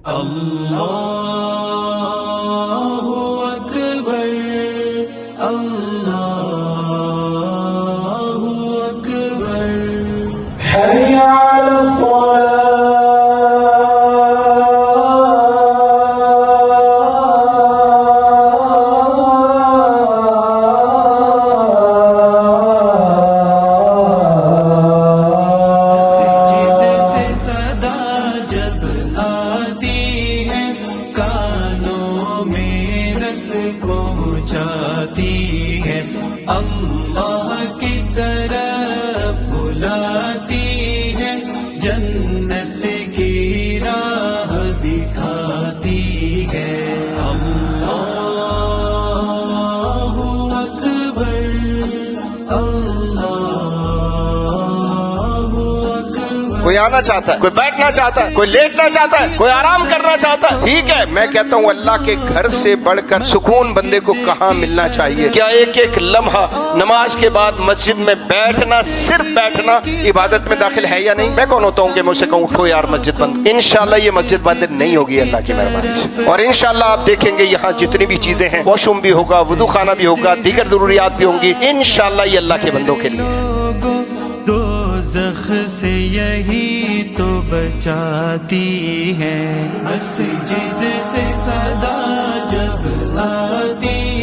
اللہ اکبر اللہ اکبر حی علی پہنچاتی ہے، اللہ کی طرف بلاتی ہے، جنت کی راہ دکھاتی ہے۔ اللہ اکبر کوئی آنا چاہتا ہے، کوئی بیٹھنا چاہتا ہے، کوئی لیٹنا چاہتا ہے، کوئی آرام کرنا چاہتا ہے، ٹھیک ہے۔ میں کہتا ہوں اللہ کے گھر سے بڑھ کر سکون بندے کو کہاں ملنا چاہیے؟ کیا ایک ایک لمحہ نماز کے بعد مسجد میں بیٹھنا، صرف بیٹھنا عبادت میں داخل ہے یا نہیں؟ میں کون ہوتا ہوں کہ مجھ سے کہوں اٹھو یار مسجد بند؟ انشاءاللہ یہ مسجد بند نہیں ہوگی اللہ کی مہربانی سے، اور انشاءاللہ آپ دیکھیں گے یہاں جتنی بھی چیزیں ہیں، واش روم بھی ہوگا، وضو خانہ بھی ہوگا، دیگر ضروریات بھی ہوں گی، انشاءاللہ یہ اللہ کے بندوں کے لیے۔ دوزخ سے یہی تو بچاتی ہے، مسجد سے صدا جب آتی